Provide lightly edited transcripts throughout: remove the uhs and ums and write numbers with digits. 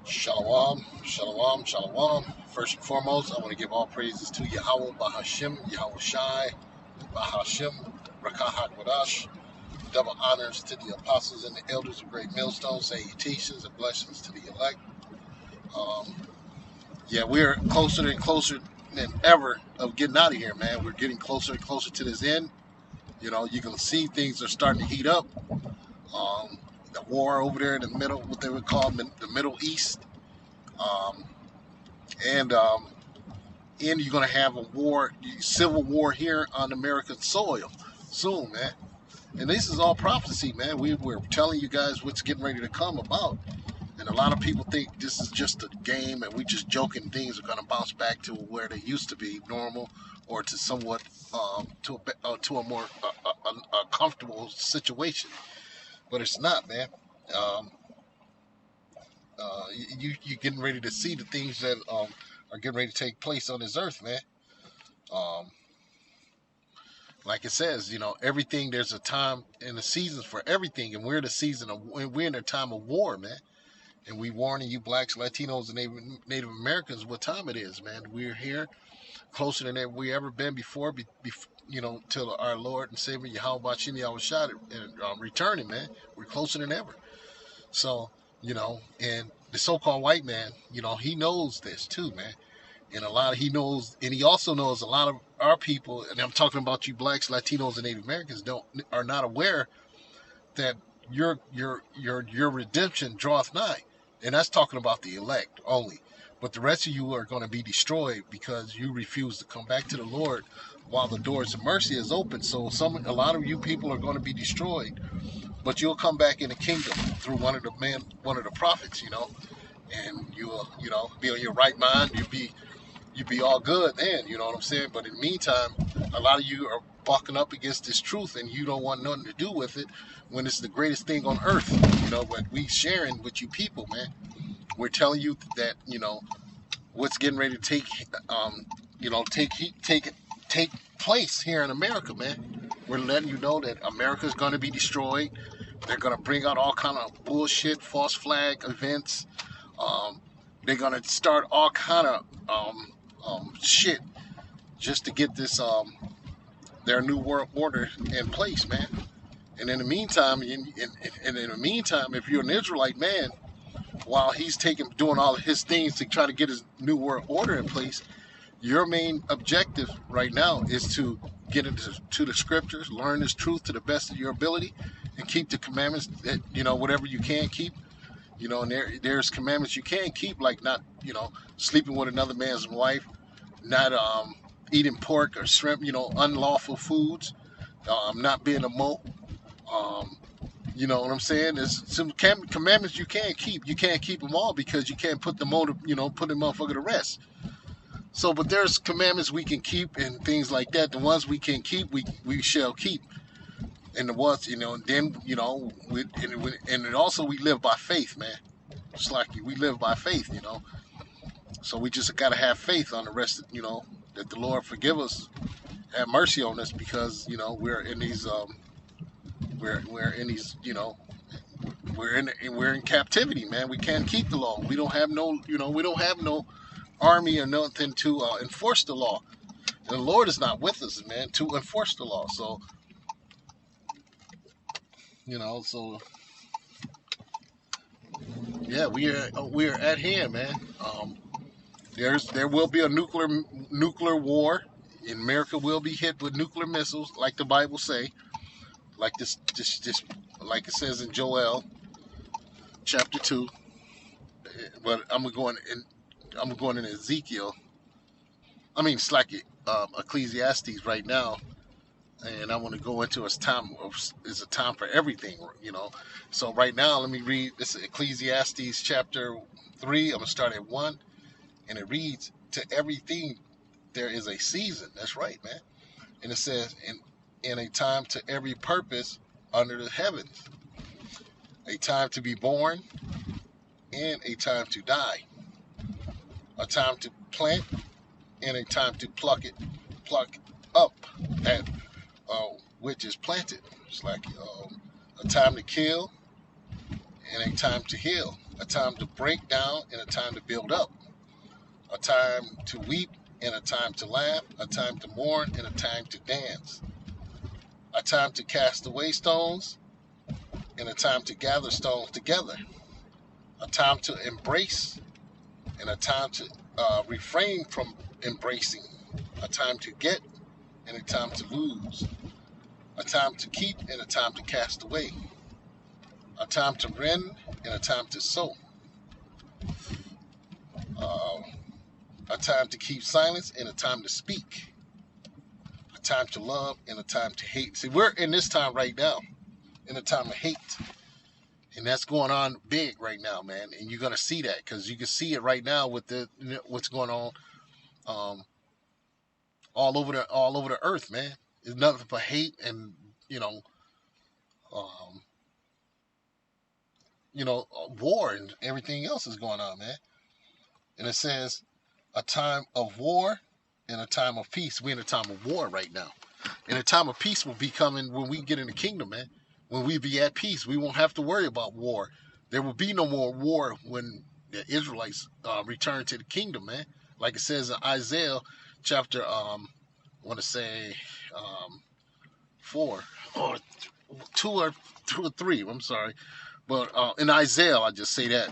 Shalom, shalom, shalom. First and foremost, I want to give all praises to Yahweh, Bahashim, Yahweh Shai, Bahashim, Rakahat Wadash. Double honors to the apostles and the elders of Great Millstone, salutations and blessings to the elect. We're closer and closer than ever of getting out of here, man. We're getting closer and closer to this end. You know, you can see things are starting to heat up. The war over there in the middle, what they would call the Middle East. And you're going to have a war, civil war here on American soil soon, man. And this is all prophecy, man. We're telling you guys what's getting ready to come about. And a lot of people think this is just a game and we just joking things are going to bounce back to where they used to be, normal, or to somewhat, to a more a comfortable situation. But it's not, man. You're getting ready to see the things that are getting ready to take place on this earth, man. Like it says, you know, everything, there's a time and a season for everything, and we're in a time of war, man. And we warning you blacks, Latinos, and Native Americans what time it is, man. We're here closer than we ever been before, till our Lord and Savior Yahweh Bashim Yahweh Shad and returning, man. We're closer than ever. So, you know, and the so-called white man, you know, he knows this too, man. And he also knows a lot of our people, and I'm talking about you blacks, Latinos, and Native Americans are not aware that your redemption draweth nigh. And that's talking about the elect only. But the rest of you are going to be destroyed because you refuse to come back to the Lord while the doors of mercy is open. So a lot of you people are going to be destroyed, but you'll come back in the kingdom through one of the prophets, you know, and you'll, you know, be on your right mind. You'd be all good then, you know what I'm saying? But in the meantime, a lot of you are bucking up against this truth and you don't want nothing to do with it when it's the greatest thing on earth, you know, what we sharing with you people, man. We're telling you that, you know, what's getting ready to take place here in America, man. We're letting you know that America's going to be destroyed. They're going to bring out all kind of bullshit, false flag events. They're going to start all kind of shit just to get this their new world order in place, man. And in the meantime, if you're an Israelite man, while he's doing all of his things to try to get his new world order in place, your main objective right now is to get into the scriptures, learn this truth to the best of your ability, and keep the commandments that, you know, whatever you can keep. You know, and there's commandments you can keep, like not, you know, sleeping with another man's wife, not eating pork or shrimp, you know, unlawful foods, not being a mope. You know what I'm saying? There's some commandments you can't keep. You can't keep them all because you can't put them put them motherfucker to rest. So, but there's commandments we can keep and things like that. The ones we can keep, we shall keep. And the ones, you know, and then, you know, and also we live by faith, man. Just like we live by faith, you know. So we just got to have faith on the rest, you know, that the Lord forgive us, have mercy on us, because, you know, we're in these, you know, we're in captivity, man. We can't keep the law. We don't have no army or nothing to enforce the law. And the Lord is not with us, man, to enforce the law. So, you know, yeah, we are at hand, man. There will be a nuclear war. And America will be hit with nuclear missiles, like the Bible say, like this, like it says in Joel chapter 2. But I'm going in Ezekiel. I mean, it's like Ecclesiastes right now, and I want to go into it's a time for everything, you know. So right now, let me read this Ecclesiastes chapter 3. I'm gonna start at 1, and it reads, "To everything there is a season." That's right, man. And it says, in a time to every purpose under the heavens, a time to be born and a time to die, a time to plant and a time to pluck up that which is planted. It's like a time to kill and a time to heal, a time to break down and a time to build up, a time to weep and a time to laugh, a time to mourn and a time to dance, a time to cast away stones and a time to gather stones together, a time to embrace and a time to refrain from embracing, a time to get and a time to lose, a time to keep and a time to cast away, a time to rend and a time to sow, a time to keep silence and a time to speak, a time to love and a time to hate. See, we're in this time right now, in a time of hate. And that's going on big right now, man. And you're gonna see that because you can see it right now with what's going on all over the earth, man. It's nothing but hate and um, war and everything else is going on, man. And it says a time of war and a time of peace. We're in a time of war right now. And a time of peace will be coming when we get in the kingdom, man. When we be at peace, we won't have to worry about war. There will be no more war when the Israelites return to the kingdom, man. Like it says in Isaiah chapter, I want to say 4 or 2 or 3. I'm sorry, but in Isaiah, I just say that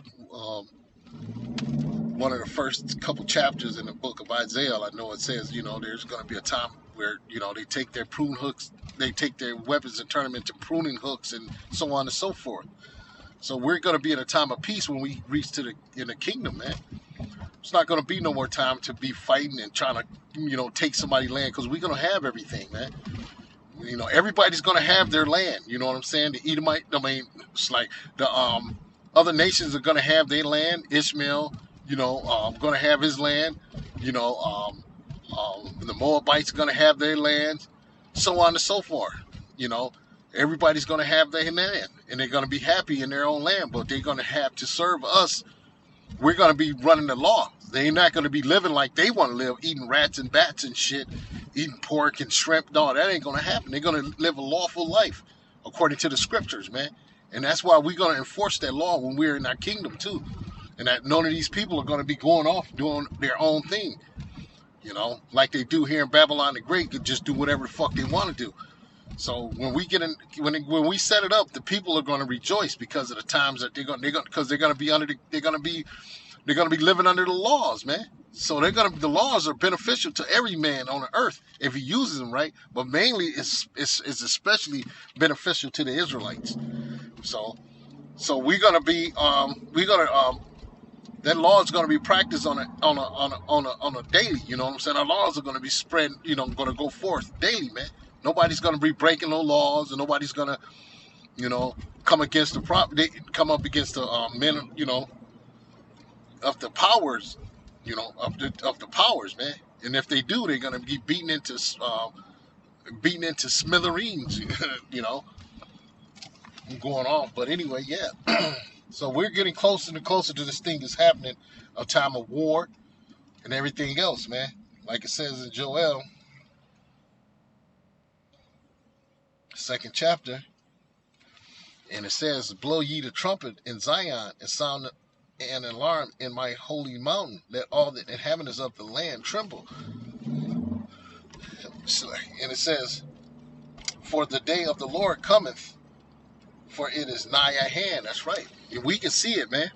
one of the first couple chapters in the book of Isaiah, I know it says, there's going to be a time where, they take their prune hooks, they take their weapons and turn them into pruning hooks and so on and so forth. So we're going to be in a time of peace when we reach in the kingdom, man. It's not going to be no more time to be fighting and trying to, take somebody's land because we're going to have everything, man. Everybody's going to have their land. You know what I'm saying? The Edomite, it's like the other nations are going to have their land. Ishmael, going to have his land. The Moabites are going to have their land, so on and so forth. Everybody's going to have their land, and they're going to be happy in their own land, but they're going to have to serve us. We're going to be running the law. They're not going to be living like they want to live, eating rats and bats and shit, eating pork and shrimp. No, that ain't going to happen. They're going to live a lawful life according to the scriptures, man. And that's why we're going to enforce that law when we're in our kingdom, too. And that none of these people are going to be going off doing their own thing. Like they do here in Babylon the Great, could just do whatever the fuck they want to do. So when we get in, when we set it up, the people are going to rejoice because of the times that they're going to be living under the laws, man. So the laws are beneficial to every man on the earth if he uses them right, but mainly it's especially beneficial to the Israelites. So we're going to be that law is going to be practiced on a daily. You know what I'm saying? Our laws are going to be spread. Going to go forth daily, man. Nobody's going to be breaking no laws, and nobody's going to, come against they come up against the men, of the powers, of the powers, man. And if they do, they're going to be beaten into smithereens, going off. But anyway, yeah. So we're getting closer and closer to this thing that's happening, a time of war and everything else, man. Like it says in Joel, 2nd chapter, and it says, blow ye the trumpet in Zion and sound an alarm in my holy mountain. Let all the inhabitants of the land tremble. And it says, for the day of the Lord cometh, for it is nigh at hand. That's right. And we can see it, man.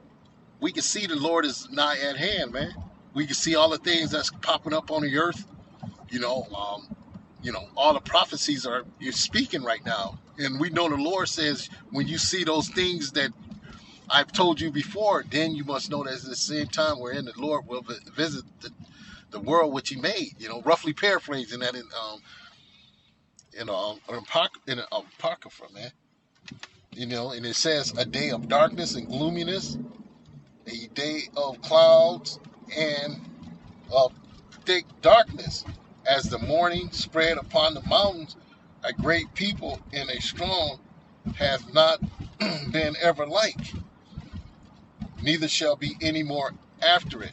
We can see the Lord is nigh at hand, man. We can see all the things that's popping up on the earth. All the prophecies you're speaking right now. And we know the Lord says, when you see those things that I've told you before, then you must know that at the same time wherein the Lord will visit the world which he made. Roughly paraphrasing that in an apocrypha, man. And it says a day of darkness and gloominess, a day of clouds and of thick darkness, as the morning spread upon the mountains. A great people and a strong hath not been ever like, neither shall be any more after it.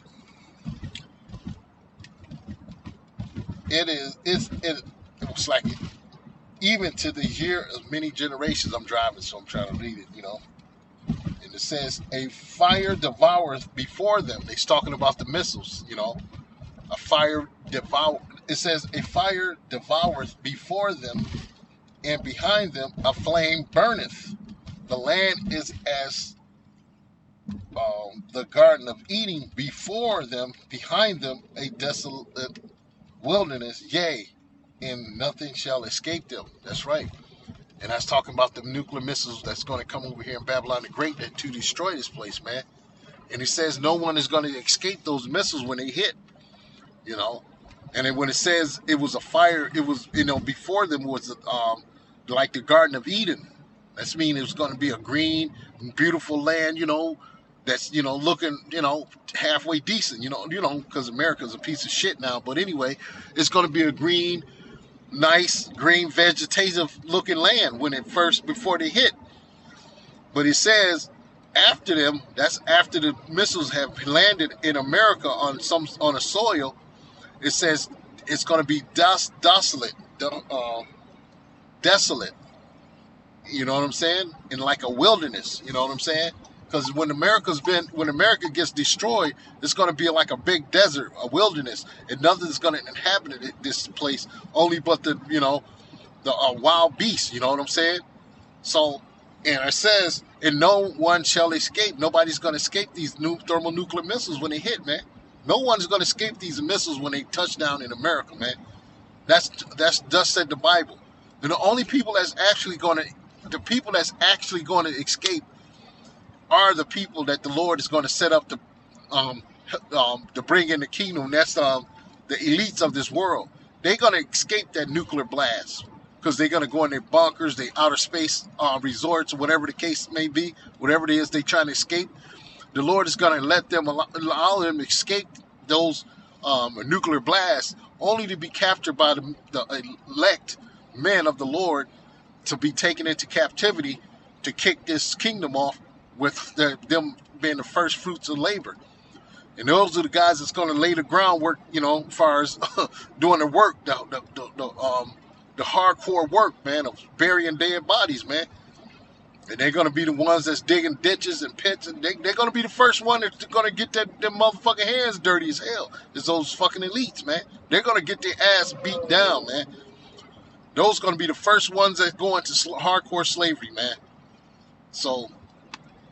It's like it, even to the year of many generations. I'm driving, so I'm trying to read it, and It says, a fire devoureth before them. They's talking about the missiles, you know. A fire devour. It says, a fire devoureth before them, and behind them a flame burneth. The land is as the Garden of Eden before them, behind them a desolate wilderness, yea, and nothing shall escape them. That's right. And that's talking about the nuclear missiles that's going to come over here in Babylon the Great to destroy this place, man. And it says no one is going to escape those missiles when they hit, you know. And then when it says it was a fire, it was, you know, before them was like the Garden of Eden. That's mean it was going to be a green, beautiful land, you know, that's, you know, looking, you know, halfway decent, you know, because America's a piece of shit now. But anyway, it's going to be a green, nice, green, vegetative looking land when it first, before they hit. But it says after them, that's after the missiles have landed in America on a soil, it says it's going to be desolate. Desolate. You know what I'm saying? In like a wilderness. You know what I'm saying? Because when America gets destroyed, it's going to be like a big desert, a wilderness, and nothing's going to inhabit this place, only but the, you know, the wild beasts. You know what I'm saying? So, and it says, and no one shall escape. Nobody's going to escape these new thermonuclear missiles when they hit, man. No one's going to escape these missiles when they touch down in America, man. That's thus said the Bible. And the only people that's actually going to escape are the people that the Lord is going to set up to bring in the kingdom. That's the elites of this world. They're going to escape that nuclear blast because they're going to go in their bunkers, their outer space resorts, whatever the case may be, whatever it is they're trying to escape. The Lord is going to let them allow them to escape those nuclear blasts, only to be captured by the elect men of the Lord, to be taken into captivity to kick this kingdom off, with them being the first fruits of labor. And those are the guys that's going to lay the groundwork, you know, as far as doing the work, the hardcore work, man, of burying dead bodies, man. And they're going to be the ones that's digging ditches and pits, and they're going to be the first one that's going to get their motherfucking hands dirty as hell. It's those fucking elites, man. They're going to get their ass beat down, man. Those are going to be the first ones that go into hardcore slavery, man. So,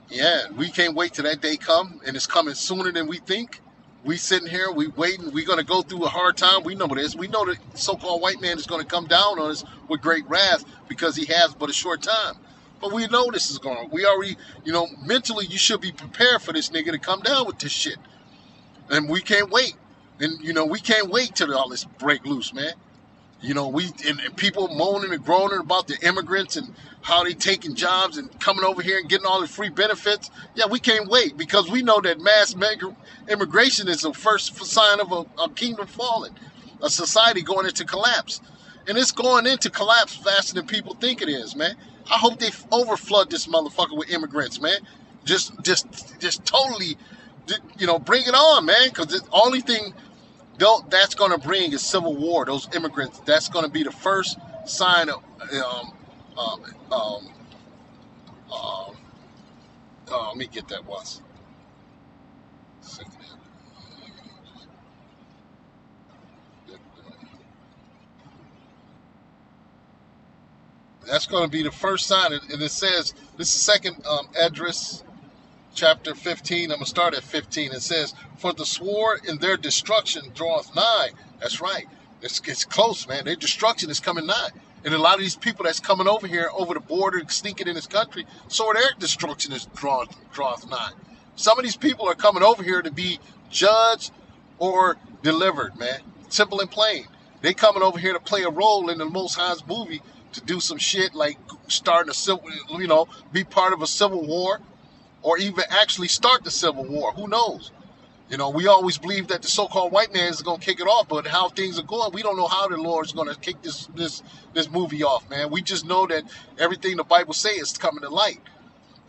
yeah, we can't wait till that day come, and it's coming sooner than we think. We sitting here, we waiting, we're going to go through a hard time. We know this. We know that so-called white man is going to come down on us with great wrath because he has but a short time. But we know this is going on. We already, you know, mentally you should be prepared for this nigga to come down with this shit. And we can't wait. And, you know, we can't wait till all this break loose, man. You know, and people moaning and groaning about the immigrants and how they taking jobs and coming over here and getting all the free benefits. Yeah, we can't wait because we know that mass immigration is the first sign of a kingdom falling, a society going into collapse. And it's going into collapse faster than people think it is, man. I hope they overflood this motherfucker with immigrants, man. Just totally, you know, bring it on, man. Because the only thing that's going to bring is civil war. Those immigrants, that's going to be the first sign of, let me get that once. That's going to be the first sign. And it says, this is second Esdras, chapter 15. I'm going to start at 15. It says, for the sword in their destruction draweth nigh. That's right. It's close, man. Their destruction is coming nigh. And a lot of these people that's coming over here, over the border, sneaking in this country, so their destruction is draweth nigh. Some of these people are coming over here to be judged or delivered, man. Simple and plain. They coming over here to play a role in the Most High's movie, to do some shit like starting a civil, you know, be part of a civil war, or even actually start the civil war. Who knows? You know, we always believe that the so-called white man is going to kick it off, but how things are going, we don't know how the Lord's going to kick this movie off, man. We just know that everything the Bible says is coming to light.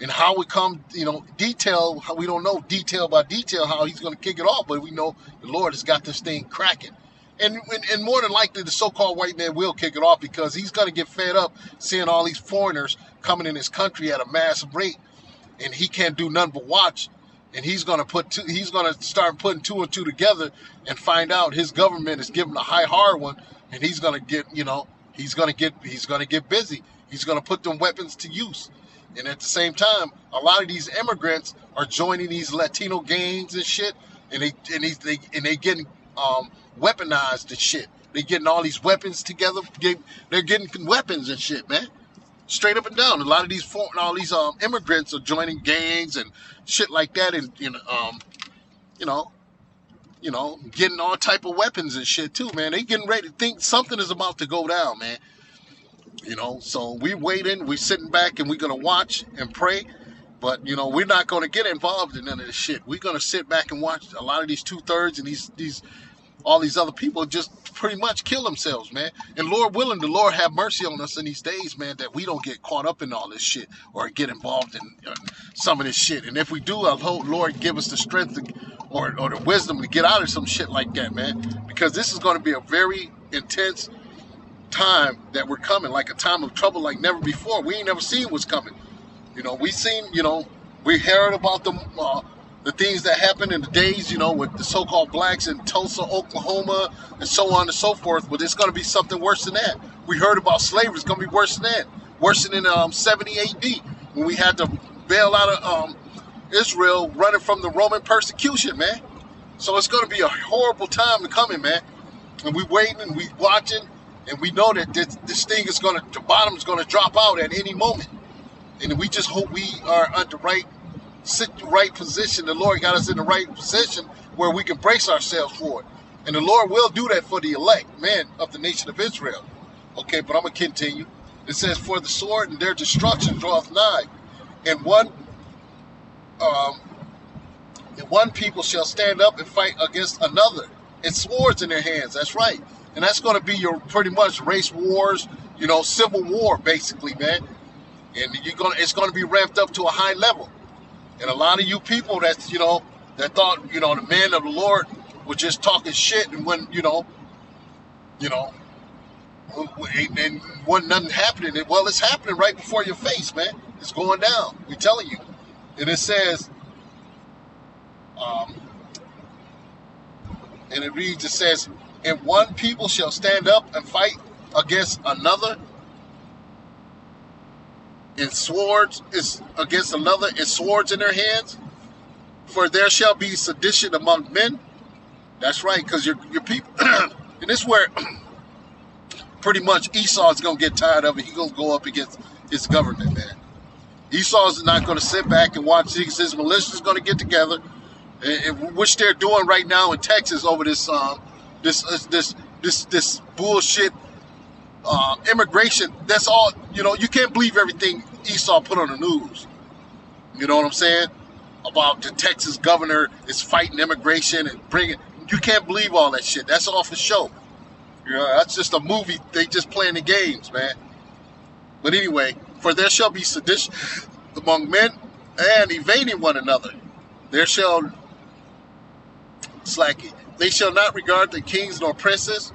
And how it come, you know, detail, we don't know detail by detail how he's going to kick it off, but we know the Lord has got this thing cracking. And more than likely, the so-called white man will kick it off because he's going to get fed up seeing all these foreigners coming in his country at a massive rate. and he can't do nothing but watch. And he's gonna start putting two and two together and find out his government is giving a hard one, and he's gonna get he's gonna get busy. He's gonna put them weapons to use. And at the same time, a lot of these immigrants are joining these Latino gangs and shit, and they getting weaponized and shit. They getting all these weapons together. They're getting weapons and shit, man. Straight up and down. A lot of these immigrants are joining gangs and shit like that, and getting all type of weapons and shit too, man. They getting ready to think something is about to go down, man. So we're waiting, we're sitting back, and we're gonna watch and pray. But we're not gonna get involved in none of this shit. We're gonna sit back and watch a lot of these 2/3 and all these other people just pretty much kill themselves, man. And Lord willing, the Lord have mercy on us in these days, man, that we don't get caught up in all this shit or get involved in some of this shit. And if we do, I hope Lord give us the strength or the wisdom to get out of some shit like that, man. Because this is going to be a very intense time that we're coming, like a time of trouble like never before. We ain't never seen what's coming. We heard about the things that happened in the days, with the so-called blacks in Tulsa, Oklahoma, and so on and so forth. But it's going to be something worse than that. We heard about slavery. It's going to be worse than that. Worse than in 70 AD when we had to bail out of Israel running from the Roman persecution, man. So it's going to be a horrible time coming, man. And we waiting and we watching, and we know that this thing is the bottom is going to drop out at any moment. And we just hope we are at the right position. The Lord got us in the right position where we can brace ourselves for it. And the Lord will do that for the elect, man, of the nation of Israel. Okay, but I'm going to continue. It says, for the sword and their destruction draweth nigh. And one people shall stand up and fight against another, and swords in their hands. That's right. And that's going to be your pretty much race wars, civil war, basically, man. And it's going to be ramped up to a high level. And a lot of you people that thought, the men of the Lord were just talking shit, and when, and wasn't nothing happening. Well, it's happening right before your face, man. It's going down. We're telling you. And it says, and it reads, it says, and one people shall stand up and fight against another, and swords is against another, and swords in their hands. For there shall be sedition among men. That's right, because your people, and this is where pretty much Esau is going to get tired of it. He's going to go up against his government, man. Esau is not going to sit back and watch his militia is going to get together, and which they're doing right now in Texas over this bullshit immigration. That's all. You can't believe everything Esau put on the news. You know what I'm saying? About the Texas governor is fighting immigration and bringing. You can't believe all that shit. That's all for show. That's just a movie. They just playing the games, man. But anyway, for there shall be sedition among men, and evading one another. They shall not regard the kings nor princes,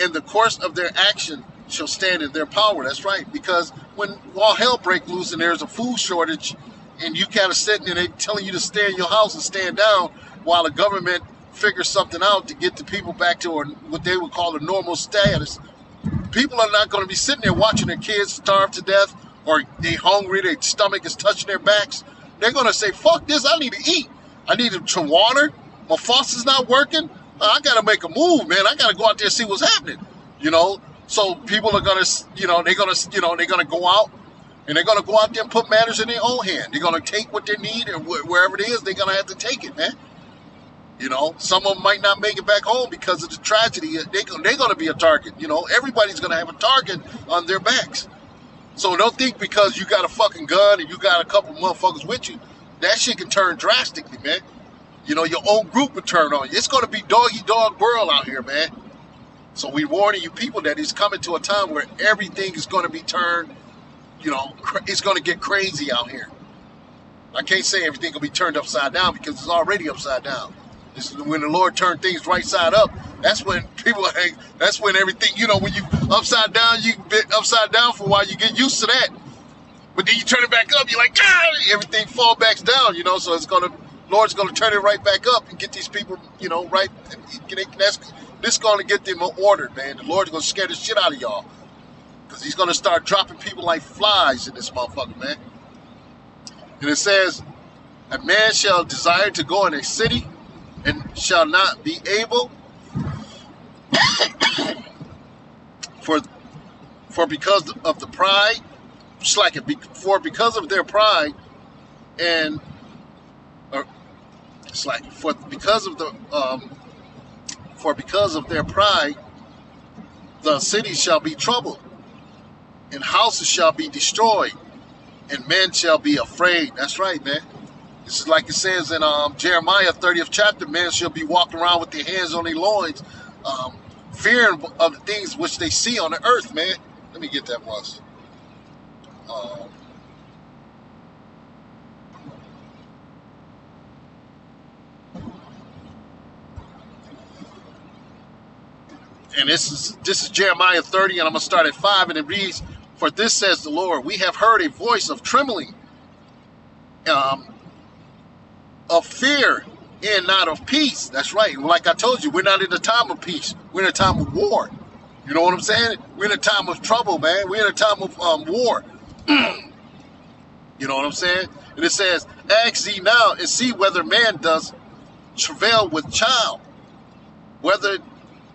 and the course of their action shall stand in their power. That's right, because when all hell breaks loose and there's a food shortage, and you kind of sitting and they telling you to stay in your house and stand down while the government figures something out to get the people back to what they would call a normal status, people are not going to be sitting there watching their kids starve to death, or they hungry, their stomach is touching their backs. They're going to say, fuck this, I need to eat. I need some water. My faucet's not working. I got to make a move, man. I got to go out there and see what's happening. So people are going to, they're going to go out, and they're going to go out there and put matters in their own hand. They're going to take what they need, and wherever it is, they're going to have to take it, man. Some of them might not make it back home because of the tragedy. They're going to be a target. Everybody's going to have a target on their backs. So don't think because you got a fucking gun and you got a couple motherfuckers with you, that shit can turn drastically, man. Your own group will turn on you. It's going to be dog world out here, man. So we warning you people that it's coming to a time where everything is going to be turned, it's going to get crazy out here. I can't say everything will be turned upside down because it's already upside down. This is when the Lord turned things right side up. That's when that's when everything, when you upside down, you get upside down for a while, you get used to that. But then you turn it back up, you're like, ah, everything fall back down, so it's Lord's gonna turn it right back up and get these people, right. This is gonna get them ordered, man. The Lord's gonna scare the shit out of y'all. Because he's gonna start dropping people like flies in this motherfucker, man. And it says, a man shall desire to go in a city and shall not be able for because of the pride, because of their pride, and because of their pride, the city shall be troubled, and houses shall be destroyed, and men shall be afraid. That's right, man. This is like it says in Jeremiah 30th chapter, men shall be walking around with their hands on their loins, fearing of the things which they see on the earth, man. Let me get that once. And this is Jeremiah 30, and I'm going to start at 5, and it reads, for this says the Lord, we have heard a voice of trembling, of fear, and not of peace. That's right. Like I told you, we're not in a time of peace. We're in a time of war. You know what I'm saying? We're in a time of trouble, man. We're in a time of war. You know what I'm saying? And it says, ask ye now and see whether man does travail with child.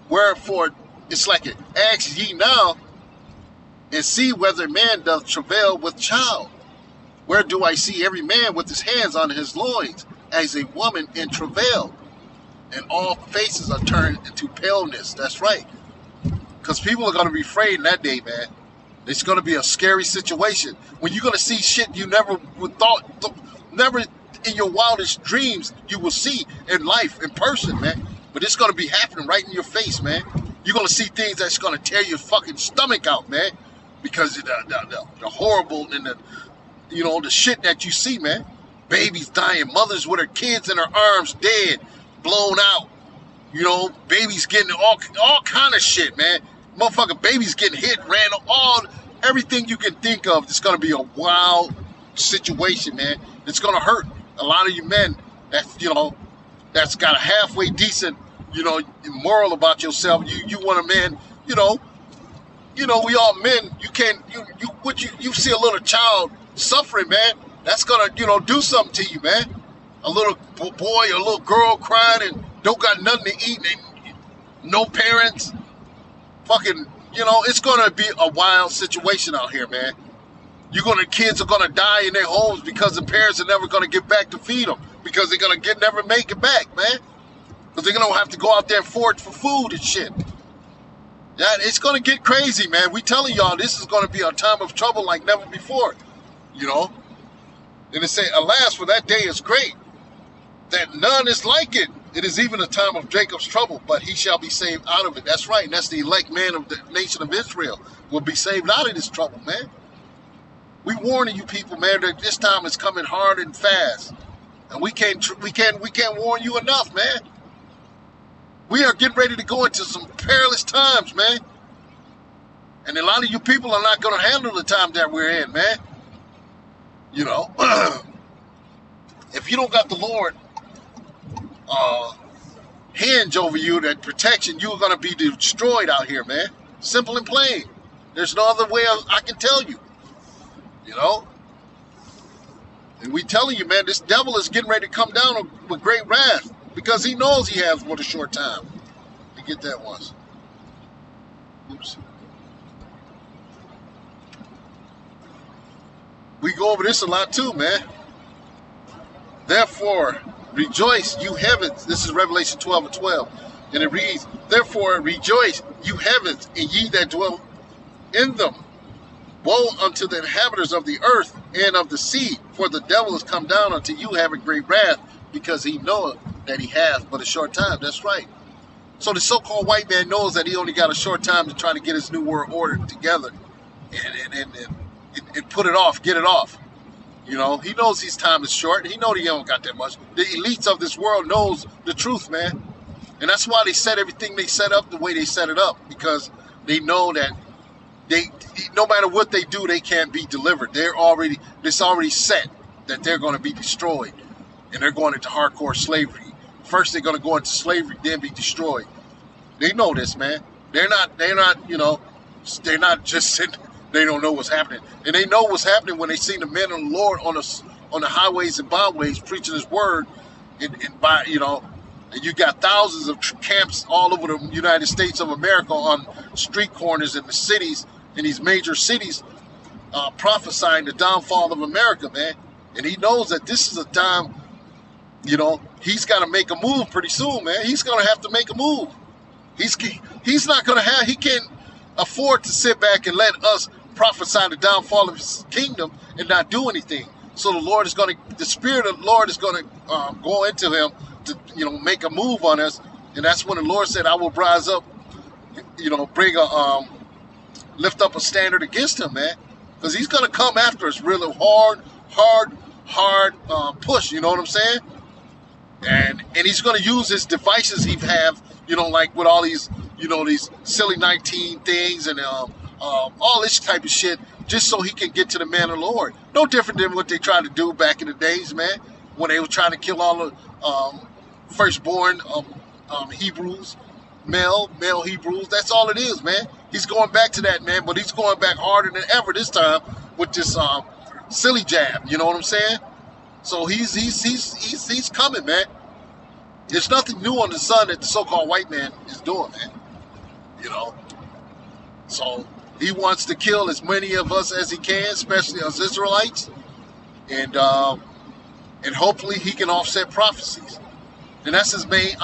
Wherefore, it's like it. Ask ye now and see whether man doth travail with child. Where do I see every man with his hands on his loins, as a woman in travail? And all faces are turned into paleness. That's right. Because people are going to be afraid in that day, man. It's going to be a scary situation. When you're going to see shit you never never in your wildest dreams you will see in life, in person, man. But it's going to be happening right in your face, man. You're going to see things that's going to tear your fucking stomach out, man. Because of the horrible and the shit that you see, man. Babies dying, mothers with their kids in their arms dead, blown out. Babies getting all kind of shit, man. Motherfucking babies getting hit, ran, everything you can think of. It's going to be a wild situation, man. It's going to hurt a lot of you men that's got a halfway decent, moral about yourself. You want a man, we all men. You can't, you see a little child suffering, man. That's gonna, do something to you, man. A little boy or a little girl crying and don't got nothing to eat and no parents. Fucking, it's gonna be a wild situation out here, man. Kids are gonna die in their homes because the parents are never gonna get back to feed them because they're gonna never make it back, man. Because they're gonna have to go out there and forage for food and shit. Yeah, it's gonna get crazy, man. We telling y'all this is gonna be a time of trouble like never before, And it say, alas, for that day is great, that none is like it. It is even a time of Jacob's trouble, but he shall be saved out of it. That's right, and that's the elect man of the nation of Israel will be saved out of this trouble, man. We warning you people, man, that this time is coming hard and fast, and we can't warn you enough, man. We are getting ready to go into some perilous times, man, and a lot of you people are not going to handle the time that we're in, man. If you don't got the Lord hinge over you, that protection, you're going to be destroyed out here, man. Simple and plain. There's no other way I can tell you. And we telling you, man, this devil is getting ready to come down with great wrath because he knows he has for a short time. Let me get that once. Oops. We go over this a lot too, man. Therefore, rejoice, you heavens. This is Revelation 12:12. And it reads, therefore, rejoice, you heavens, and ye that dwell in them. Woe unto the inhabitants of the earth and of the sea, for the devil is come down unto you having great wrath, because he knoweth that he hath but a short time. That's right. So the so-called white man knows that he only got a short time to try to get his new world order together and put it off, get it off. He knows his time is short. He knows he don't got that much. The elites of this world knows the truth, man. And that's why they set everything they set up the way they set it up, because they know that no matter what they do, they can't be delivered. It's already set that they're going to be destroyed, and they're going into hardcore slavery. First, they're going to go into slavery, then be destroyed. They know this, man. They're not, they're not just sitting, they don't know what's happening. And they know what's happening when they see the men of the Lord on the highways and byways preaching his word, and you got thousands of camps all over the United States of America on street corners in the cities, in these major cities, prophesying the downfall of America, man. And he knows that this is a time, he's got to make a move pretty soon, man. He's going to have to make a move. He's not going to have, he can't afford to sit back and let us prophesy the downfall of his kingdom and not do anything. So the Spirit of the Lord is going to go into him to, make a move on us. And that's when the Lord said, I will rise up, lift up a standard against him, man. Because he's going to come after us really hard push, you know what I'm saying? And he's going to use his devices he have, like with all these, these silly 19 things and all this type of shit, just so he can get to the man of the Lord. No different than what they tried to do back in the days, man, when they were trying to kill all the firstborn Hebrews, male Hebrews. That's all it is, man. He's going back to that, man, but he's going back harder than ever this time with this silly jab. You know what I'm saying? So he's coming, man. There's nothing new under the sun that the so-called white man is doing, man. So he wants to kill as many of us as he can, especially us Israelites, and hopefully he can offset prophecies. And that's his main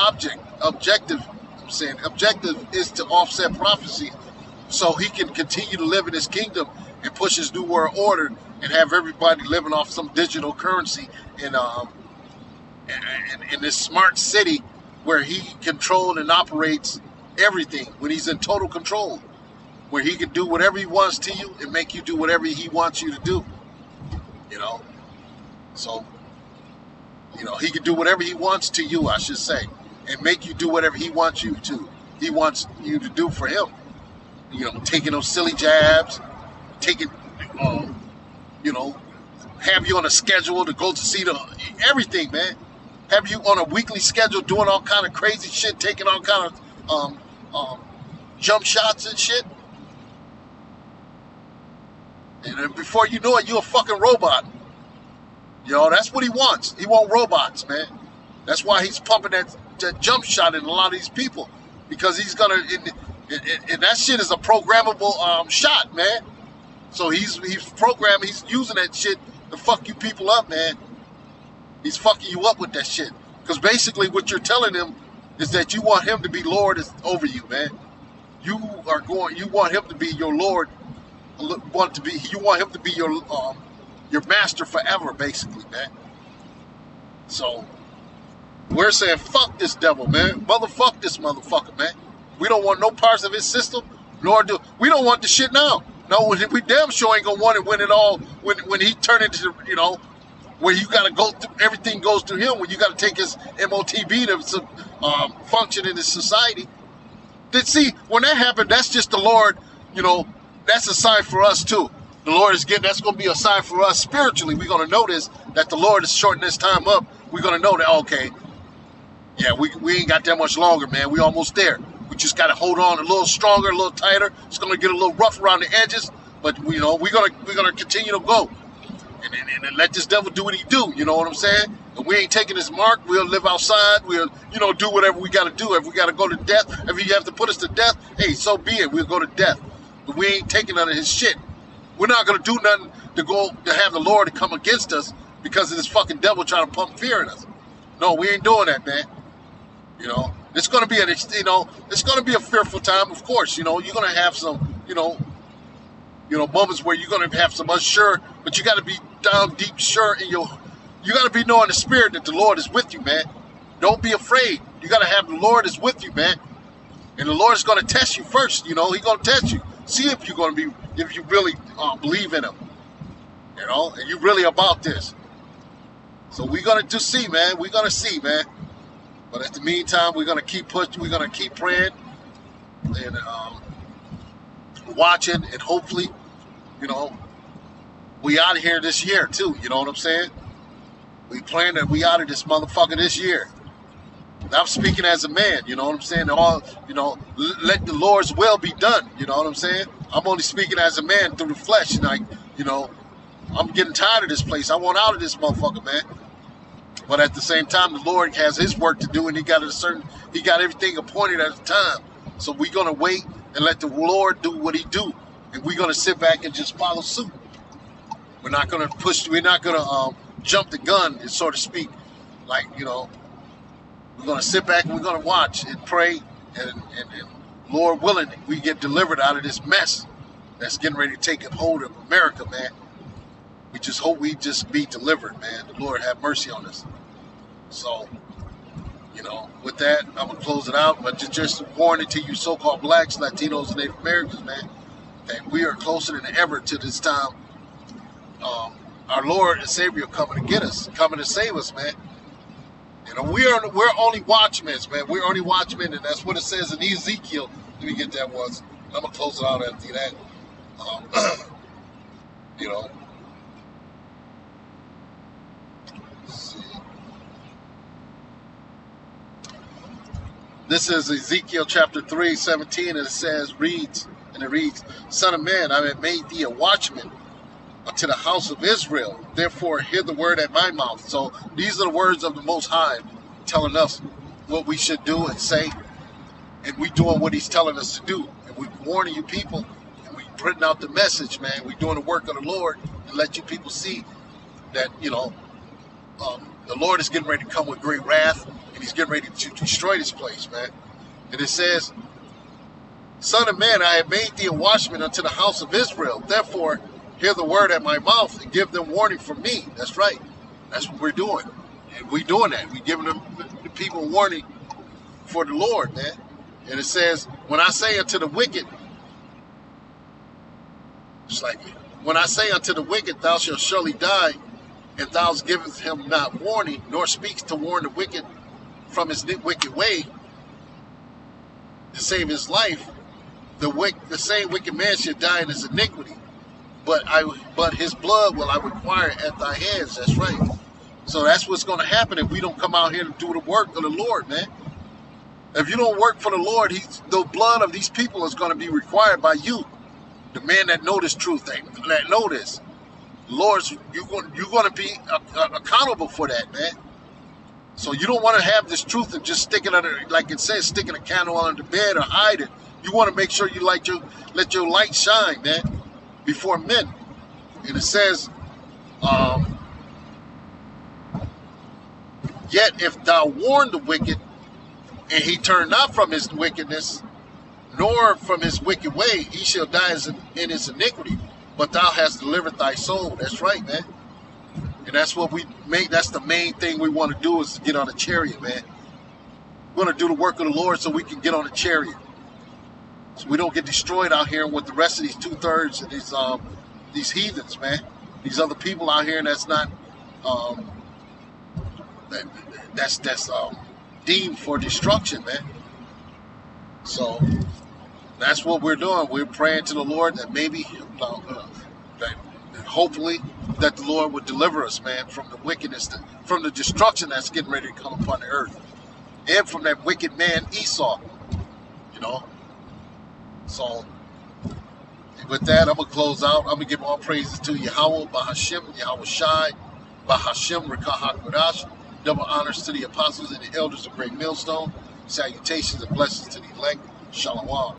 objective. I'm saying objective is to offset prophecy, so he can continue to live in his kingdom and push his new world order and have everybody living off some digital currency in this smart city where he controls and operates everything, when he's in total control, where he can do whatever he wants to you and make you do whatever he wants you to do. So he can do whatever he wants to you, I should say, and make you do whatever he wants you to. He wants you to do for him. Taking those silly jabs, have you on a schedule to go to see everything, man. Have you on a weekly schedule doing all kind of crazy shit, taking all kind of jump shots and shit. And then before you know it, you're a fucking robot. That's what he wants. He wants robots, man. That's why he's pumping that jump shot in a lot of these people, because he's gonna. And that shit is a programmable shot, man. So he's programmed. He's using that shit to fuck you people up, man. He's fucking you up with that shit. Because basically what you're telling him is that you want him to be Lord over you, man. You want him to be your Lord. You want him to be your master forever, basically, man. So we're saying, fuck this devil, man. Motherfuck this motherfucker, man. We don't want no parts of his system, we don't want the shit now. No, we damn sure ain't gonna want it when it all, when he turn into, where you gotta go through, everything goes through him, when you gotta take his MOTB to function in this society. See, when that happened, that's just the Lord, that's a sign for us too. The Lord is that's gonna be a sign for us spiritually. We're gonna notice that the Lord is shortening this time up. We're gonna know that, okay, yeah, we ain't got that much longer, man. We almost there. We just got to hold on a little stronger, a little tighter. It's going to get a little rough around the edges, but we're gonna continue to go and let this devil do what he do. You know what I'm saying? And we ain't taking his mark. We'll live outside. We'll do whatever we got to do. If we got to go to death, if you have to put us to death, hey, so be it. We'll go to death. But we ain't taking none of his shit. We're not going to do nothing to have the Lord to come against us because of this fucking devil trying to pump fear in us. No, we ain't doing that, man. It's going to be it's going to be a fearful time, of course. You're going to have some, moments where you're going to have some unsure, but you got to be down deep sure in you got to be knowing the spirit that the Lord is with you, man. Don't be afraid. You got to have the Lord is with you, man. And the Lord is going to test you first. He's going to test you. See if you're going to if you really believe in him, and you're really about this. So we're going to see, man. We're going to see, man. But at the meantime, we're going to keep pushing. We're going to keep praying. And watching, and hopefully, you know, we out of here this year too. You know what I'm saying? We plan that we out of this motherfucker this year. I'm speaking as a man, you know what I'm saying? All, you know, let the Lord's will be done, you know what I'm saying? I'm only speaking as a man through the flesh, and you know, I'm getting tired of this place. I want out of this motherfucker, man. But at the same time, the Lord has his work to do, and he got everything appointed at a time. So we're gonna wait and let the Lord do what he do, and we're gonna sit back and just follow suit. We're not gonna jump the gun, so to speak, like, you know. We're going to sit back and we're going to watch and pray, and Lord willing, we get delivered out of this mess that's getting ready to take a hold of America, man. We just hope we just be delivered, man. The Lord have mercy on us. So, you know, with that, I'm going to close it out. But just warning to you so-called blacks, Latinos, and Native Americans, man, that we are closer than ever to this time. Our Lord and Savior coming to get us, coming to save us, man. You know, we're only watchmen, man. We're only watchmen, and that's what it says in Ezekiel. Let me get that once. I'm gonna close it out after that. You know, let's see. This is Ezekiel chapter 3:17, and it reads, "Son of man, I have made thee a watchman unto the house of Israel. Therefore, hear the word at my mouth." So these are the words of the Most High telling us what we should do and say, and we doing what he's telling us to do. And we warning you people, and we putting out the message, man. We doing the work of the Lord and let you people see that, you know, the Lord is getting ready to come with great wrath, and he's getting ready to destroy this place, man. And it says, "Son of man, I have made thee a watchman unto the house of Israel. Therefore, hear the word at my mouth and give them warning from me." That's right. That's what we're doing. And we're doing that. We're giving the people warning for the Lord, man. And it says, "When I say unto the wicked," it's like, "When I say unto the wicked, thou shalt surely die, and thou givest him not warning, nor speaks to warn the wicked from his wicked way to save his life, the same wicked man shall die in his iniquity. But his blood will I require at thy hands." That's right. So that's what's going to happen if we don't come out here to do the work of the Lord, man. If you don't work for the Lord, the blood of these people is going to be required by you, the man that know this truth, that know this. Lord, you're going to be accountable for that, man. So you don't want to have this truth and just stick it under, like it says, sticking a candle under the bed or hide it. You want to make sure you let your light shine, man, before men. And it says, "Yet if thou warn the wicked, and he turn not from his wickedness, nor from his wicked way, he shall die in his iniquity. But thou hast delivered thy soul." That's right, man. And that's what that's the main thing we want to do, is to get on a chariot, man. We want to do the work of the Lord so we can get on a chariot, so we don't get destroyed out here with the rest of these 2/3 of these heathens, man. These other people out here that's not that's deemed for destruction, man. So that's what we're doing. We're praying to the Lord that maybe, that hopefully, that the Lord would deliver us, man, from the wickedness, from the destruction that's getting ready to come upon the earth, and from that wicked man Esau. You know. So with that, I'm gonna close out. I'm gonna give all praises to Yahweh, Bahashim, Yahweh Shai, Bahashim, Rekah HaKodash. Double honors to the apostles and the elders of Great Millstone. Salutations and blessings to the elect. Shalom.